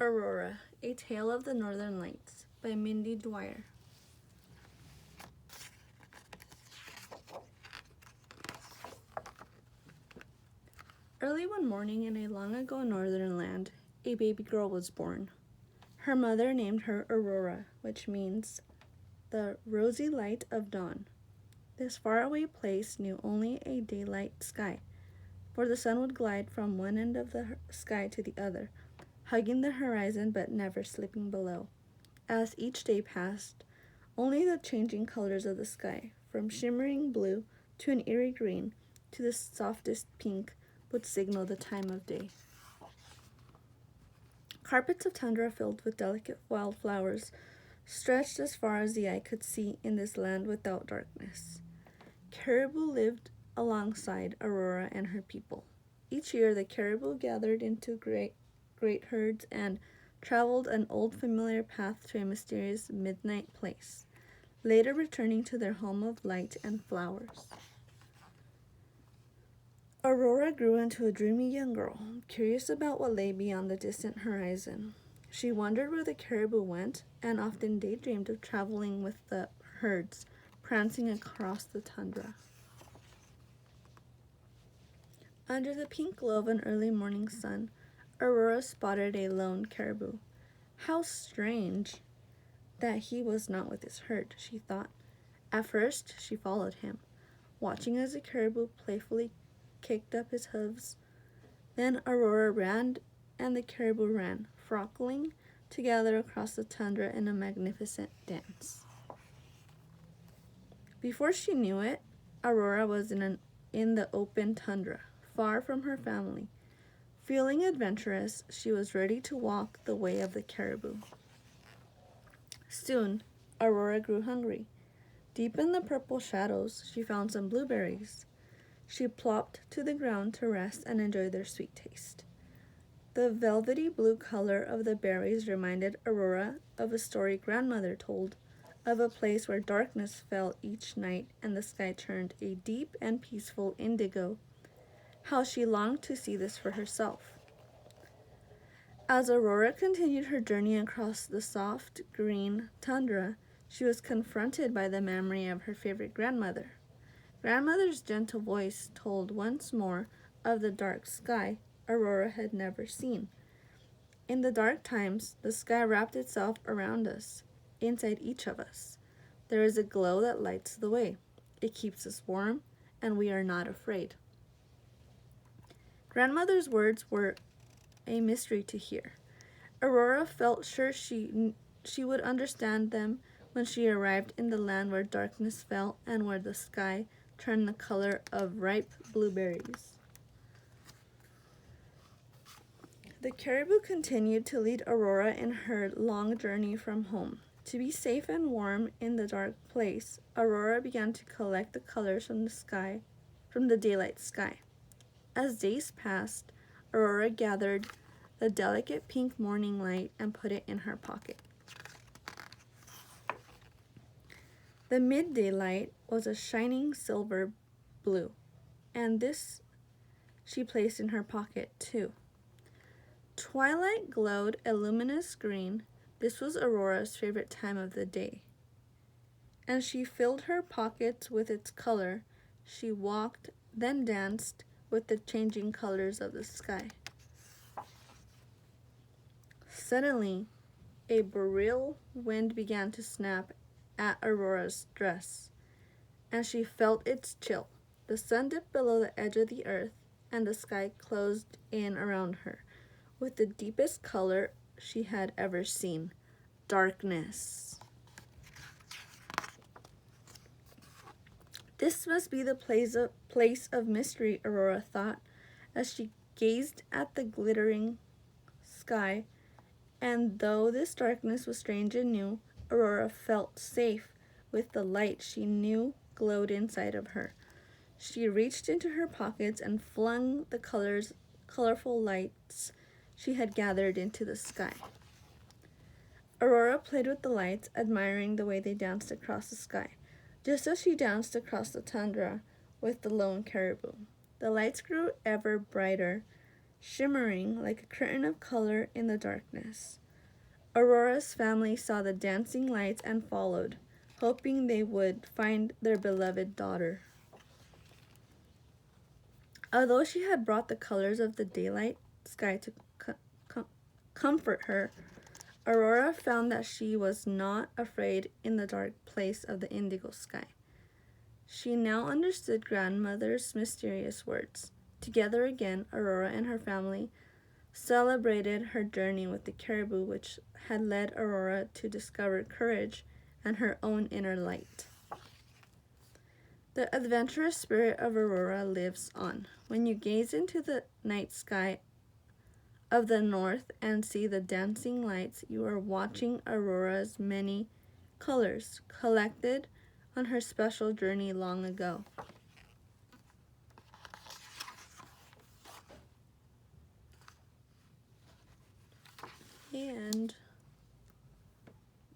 Aurora, A Tale of the Northern Lights by Mindy Dwyer. Early one morning in a long ago northern land, a baby girl was born. Her mother named her Aurora, which means the rosy light of dawn. This faraway place knew only a daylight sky, for the sun would glide from one end of the sky to the other, hugging the horizon but never slipping below. As each day passed, only the changing colors of the sky, from shimmering blue to an eerie green to the softest pink, would signal the time of day. Carpets of tundra filled with delicate wildflowers stretched as far as the eye could see in this land without darkness. Caribou lived alongside Aurora and her people. Each year the caribou gathered into great herds and traveled an old familiar path to a mysterious midnight place, later returning to their home of light and flowers. Aurora grew into a dreamy young girl, curious about what lay beyond the distant horizon. She wondered where the caribou went and often daydreamed of traveling with the herds, prancing across the tundra. Under the pink glow of an early morning sun, Aurora spotted a lone caribou. How strange that he was not with his herd, she thought. At first, she followed him, watching as the caribou playfully kicked up his hooves. Then Aurora ran and the caribou ran, frolicking together across the tundra in a magnificent dance. Before she knew it, Aurora was in the open tundra, far from her family. Feeling adventurous, she was ready to walk the way of the caribou. Soon, Aurora grew hungry. Deep in the purple shadows, she found some blueberries. She plopped to the ground to rest and enjoy their sweet taste. The velvety blue color of the berries reminded Aurora of a story grandmother told, of a place where darkness fell each night and the sky turned a deep and peaceful indigo. How she longed to see this for herself. As Aurora continued her journey across the soft green tundra, she was confronted by the memory of her favorite grandmother. Grandmother's gentle voice told once more of the dark sky Aurora had never seen. In the dark times, the sky wrapped itself around us, inside each of us. There is a glow that lights the way. It keeps us warm, and we are not afraid. Grandmother's words were a mystery to hear. Aurora felt sure she would understand them when she arrived in the land where darkness fell and where the sky turned the color of ripe blueberries. The caribou continued to lead Aurora in her long journey from home. To be safe and warm in the dark place, Aurora began to collect the colors from the daylight sky. As days passed, Aurora gathered the delicate pink morning light and put it in her pocket. The midday light was a shining silver blue, and this she placed in her pocket too. Twilight glowed a luminous green. This was Aurora's favorite time of the day, and she filled her pockets with its color. She walked, then danced with the changing colors of the sky. Suddenly, a boreal wind began to snap at Aurora's dress, and she felt its chill. The sun dipped below the edge of the earth, and the sky closed in around her with the deepest color she had ever seen, darkness. This must be the place of mystery, Aurora thought, as she gazed at the glittering sky. And though this darkness was strange and new, Aurora felt safe with the light she knew glowed inside of her. She reached into her pockets and flung the colorful lights she had gathered into the sky. Aurora played with the lights, admiring the way they danced across the sky, just as she danced across the tundra with the lone caribou. The lights grew ever brighter. shimmering like a curtain of color in the darkness. Aurora's family saw the dancing lights and followed, hoping they would find their beloved daughter. Although she had brought the colors of the daylight sky to comfort her, Aurora found that she was not afraid in the dark place of the indigo sky. She now understood grandmother's mysterious words. Together again, Aurora and her family celebrated her journey with the caribou, which had led Aurora to discover courage and her own inner light. The adventurous spirit of Aurora lives on. When you gaze into the night sky of the north and see the dancing lights, you are watching Aurora's many colors collected on her special journey long ago. And